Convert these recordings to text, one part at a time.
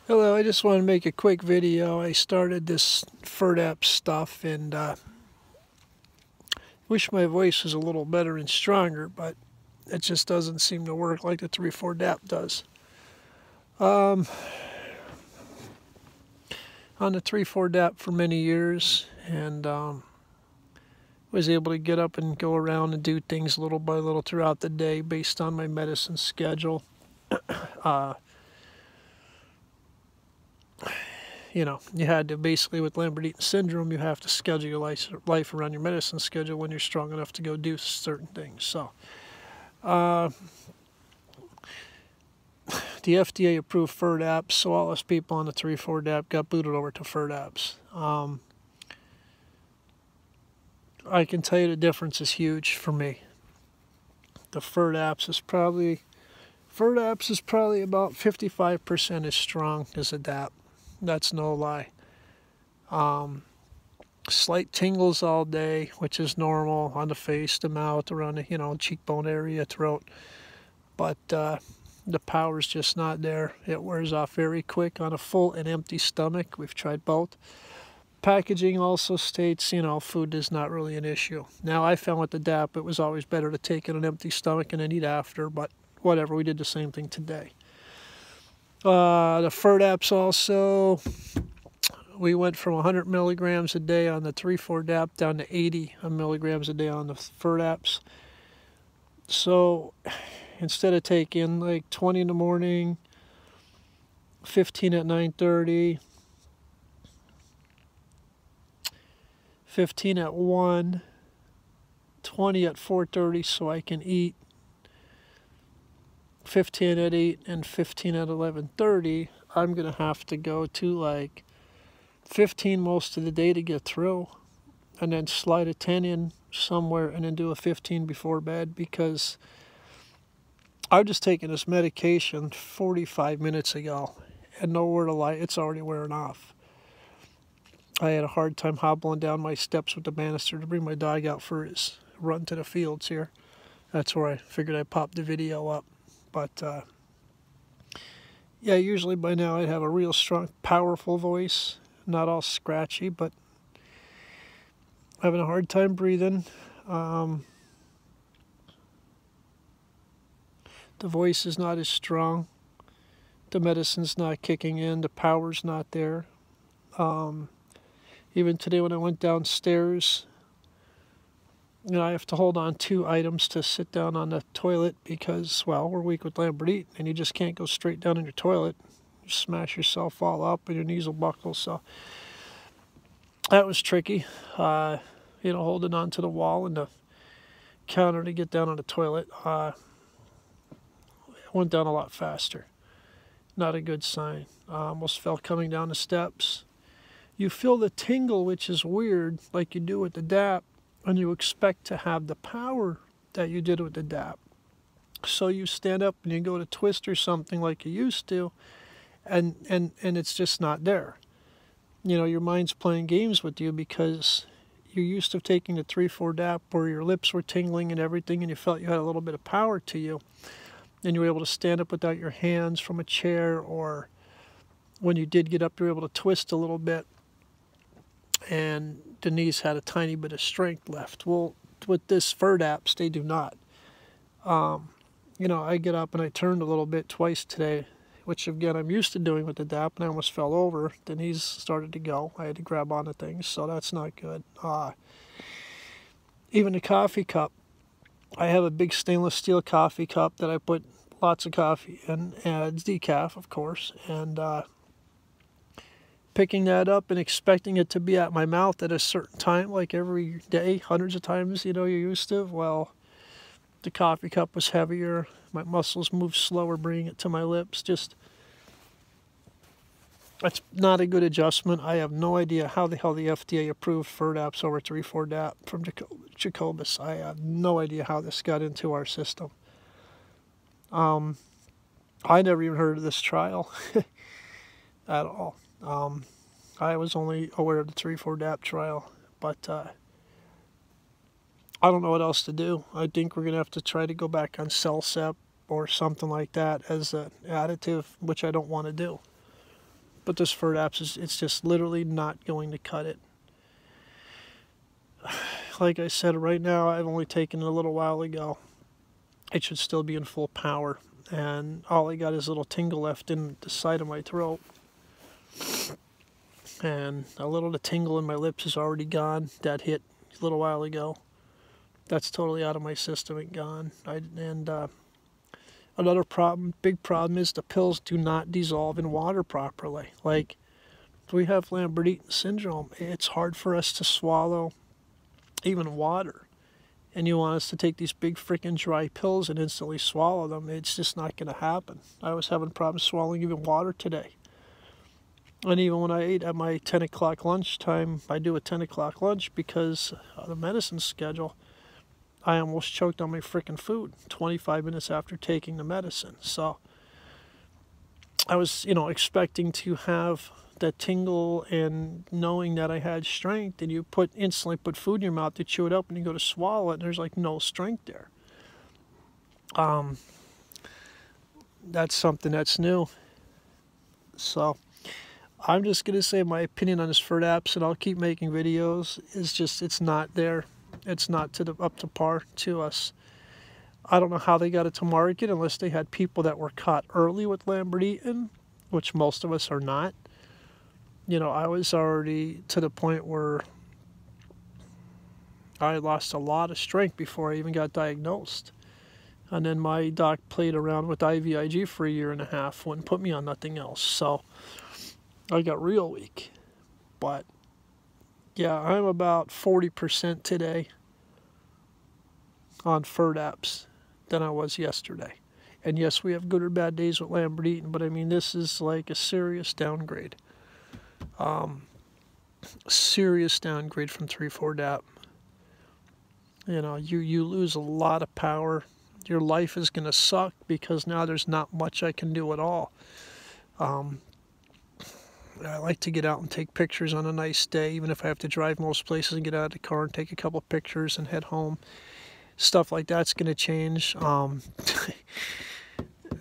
Hello, I just want to make a quick video. I started this Firdapse stuff and wish my voice was a little better and stronger, but it just doesn't seem to work like the 3,4-DAP does. On the 3,4-DAP for many years, and was able to get up and go around and do things little by little throughout the day based on my medicine schedule. You had to basically, with Lambert Eaton syndrome, you have to schedule your life around your medicine schedule when you're strong enough to go do certain things. So, the FDA approved Firdapse, so all us people on the 3,4-DAP got booted over to Firdapse. I can tell you the difference is huge for me. The Firdapse is probably about 55% as strong as a DAP. That's no lie. Slight tingles all day, which is normal on the face, the mouth, around the cheekbone area, throat. But the power's just not there. It wears off very quick on a full and empty stomach. We've tried both. Packaging also states, food is not really an issue. Now, I found with the DAP, it was always better to take it on an empty stomach and then eat after, but whatever, we did the same thing today. The Firdapse also, we went from 100 milligrams a day on the 3,4-DAP down to 80 milligrams a day on the Firdapse. So instead of taking like 20 in the morning, 15 at 9:30, 15 at 1, 20 at 4:30 so I can eat, 15 at 8, and 15 at 11:30, I'm going to have to go to like 15 most of the day to get through, and then slide a 10 in somewhere, and then do a 15 before bed, because I've just taken this medication 45 minutes ago, and nowhere to lie, it's already wearing off. I had a hard time hobbling down my steps with the banister to bring my dog out for his run to the fields here. That's where I figured I'd pop the video up. But, yeah, usually by now I'd have a real strong, powerful voice. Not all scratchy, but having a hard time breathing. The voice is not as strong. The medicine's not kicking in. The power's not there. Even today when I went downstairs, I have to hold on 2 items to sit down on the toilet because, well, we're weak with Lambert Eaton, and you just can't go straight down in your toilet. You smash yourself all up, and your knees will buckle. So that was tricky, holding on to the wall and the counter to get down on the toilet. It went down a lot faster. Not a good sign. Almost fell coming down the steps. You feel the tingle, which is weird, like you do with the DAP, and you expect to have the power that you did with the DAP. So you stand up and you go to twist or something like you used to, and it's just not there. Your mind's playing games with you because you're used to taking the 3,4-DAP where your lips were tingling and everything, and you felt you had a little bit of power to you. And you were able to stand up without your hands from a chair, or when you did get up, you were able to twist a little bit, and the knees had a tiny bit of strength left. Well, with this Firdapse, they do not. I get up and I turned a little bit twice today, which again I'm used to doing with the DAP, and I almost fell over. The knees started to go. I had to grab onto things, so that's not good. Even the coffee cup. I have a big stainless steel coffee cup that I put lots of coffee in, and it's decaf, of course, and picking that up and expecting it to be at my mouth at a certain time, like every day, hundreds of times, you're used to. Well, the coffee cup was heavier. My muscles moved slower, bringing it to my lips. That's not a good adjustment. I have no idea how the hell the FDA approved Firdapse over 3,4-DAP from Jacobus. I have no idea how this got into our system. I never even heard of this trial at all. I was only aware of the 3,4-DAP trial, but I don't know what else to do. I think we're going to have to try to go back on CellCep or something like that as an additive, which I don't want to do. But this Firdapse, it's just literally not going to cut it. Like I said, right now, I've only taken it a little while ago. It should still be in full power. And all I got is a little tingle left in the side of my throat. And a little of the tingle in my lips is already gone. That hit a little while ago. That's totally out of my system and gone. Another problem, big problem, is the pills do not dissolve in water properly. Like, we have Lambert Eaton syndrome. It's hard for us to swallow even water. And you want us to take these big freaking dry pills and instantly swallow them. It's just not going to happen. I was having problems swallowing even water today. And even when I ate at my 10 o'clock lunchtime, I do a 10 o'clock lunch because of the medicine schedule. I almost choked on my freaking food 25 minutes after taking the medicine. So I was, expecting to have that tingle and knowing that I had strength, and you instantly put food in your mouth to chew it up and you go to swallow it and there's like no strength there. That's something that's new. So I'm just going to say my opinion on this Firdapse, and I'll keep making videos, is just it's not there. It's not up to par to us. I don't know how they got it to market unless they had people that were caught early with Lambert Eaton, which most of us are not. I was already to the point where I lost a lot of strength before I even got diagnosed. And then my doc played around with IVIG for 1.5 years, wouldn't put me on nothing else. So I got real weak. But yeah, I'm about 40% today on Firdapse than I was yesterday. And yes, we have good or bad days with Lambert Eaton, but I mean, this is like a serious downgrade. Serious downgrade from 3,4-DAP. You lose a lot of power. Your life is going to suck because now there's not much I can do at all. I like to get out and take pictures on a nice day, even if I have to drive most places and get out of the car and take a couple of pictures and head home. Stuff like that's going to change.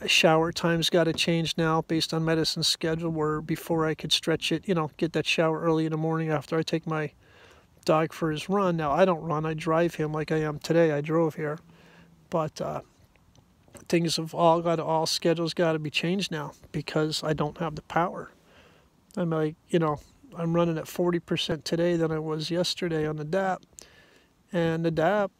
Shower time's got to change now based on medicine schedule, where before I could stretch it, get that shower early in the morning after I take my dog for his run. Now, I don't run. I drive him like I am today. I drove here. But things have all schedules got to be changed now because I don't have the power. I'm like, I'm running at 40% today than I was yesterday on the DAP. And the DAP,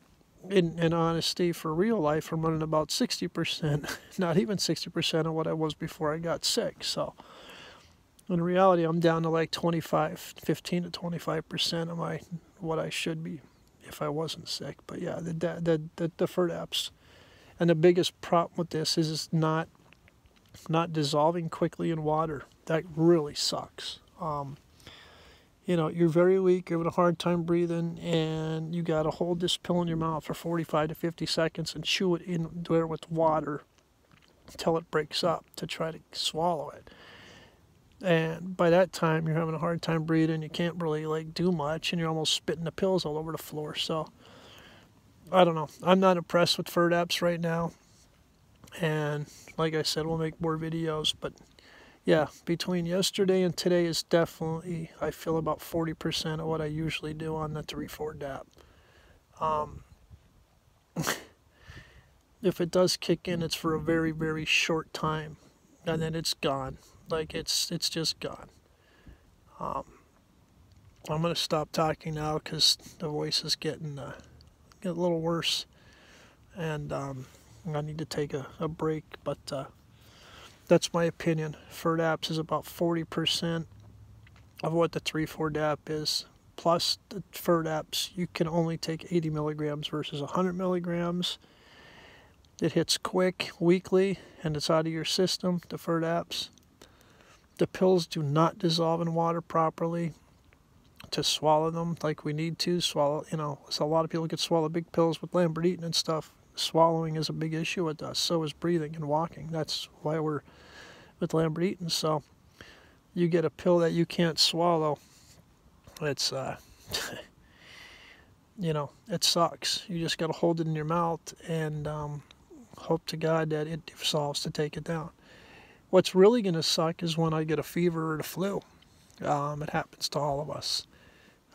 in honesty, for real life, I'm running about 60%, not even 60% of what I was before I got sick. So in reality, I'm down to like 15 to 25% of what I should be if I wasn't sick. But yeah, the Firdapse. And the biggest problem with this is it's not dissolving quickly in water. That really sucks. You're very weak, you're having a hard time breathing, and you got to hold this pill in your mouth for 45 to 50 seconds and chew it in there with water until it breaks up to try to swallow it. And by that time, you're having a hard time breathing, you can't really do much, and you're almost spitting the pills all over the floor. So I don't know. I'm not impressed with Firdapse right now. And like I said, we'll make more videos, but yeah, between yesterday and today is definitely, I feel, about 40% of what I usually do on the 3,4-DAP. If it does kick in, it's for a very, very short time, and then it's gone. It's just gone. I'm going to stop talking now because the voice is getting a little worse, and I need to take a break, but that's my opinion. Firdapse is about 40% of what the 3,4-DAP is. Plus, the Firdapse, you can only take 80 milligrams versus 100 milligrams. It hits quick, weekly, and it's out of your system, the Firdapse. The pills do not dissolve in water properly to swallow them like we need to. So a lot of people could swallow big pills with Lambert Eaton and stuff. Swallowing is a big issue with us. So is breathing and walking. That's why we're with Lambert Eaton. So you get a pill that you can't swallow. It's, it sucks. You just got to hold it in your mouth and hope to God that it dissolves to take it down. What's really going to suck is when I get a fever or the flu. It happens to all of us.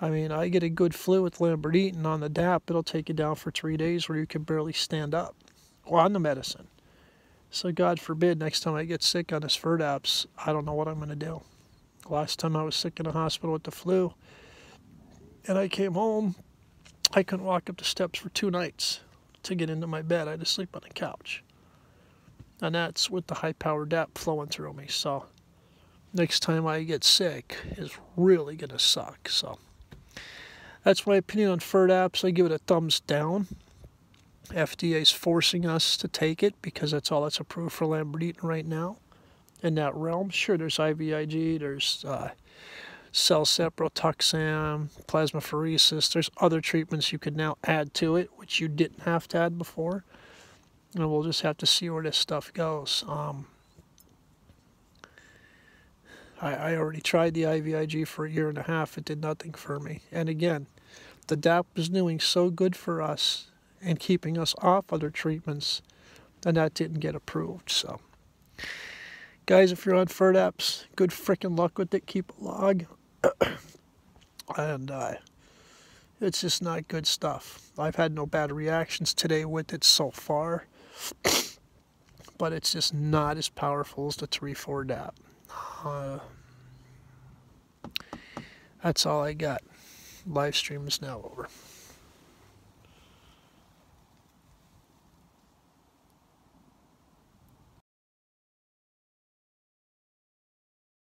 I mean, I get a good flu with Lambert Eaton on the DAP. It'll take you down for 3 days where you can barely stand up. Well, on the medicine. So God forbid, next time I get sick on this Firdapse, I don't know what I'm going to do. Last time I was sick in the hospital with the flu, and I came home, I couldn't walk up the steps for 2 nights to get into my bed. I had to sleep on the couch. And that's with the high-powered DAP flowing through me. So next time I get sick is really going to suck. So that's my opinion on Firdapse. I give it a thumbs down. FDA is forcing us to take it because that's all that's approved for Lambert Eaton right now in that realm. Sure, there's IVIG, there's CellCept, Rituxan, plasmapheresis. There's other treatments you can now add to it, which you didn't have to add before. And we'll just have to see where this stuff goes. I already tried the IVIG for 1.5 years. It did nothing for me. And again, the DAP was doing so good for us and keeping us off other treatments, and that didn't get approved. So, guys, if you're on Firdapse, good frickin' luck with it. Keep a log. And it's just not good stuff. I've had no bad reactions today with it so far, but it's just not as powerful as the 3,4 DAP. That's all I got. Live stream is now over.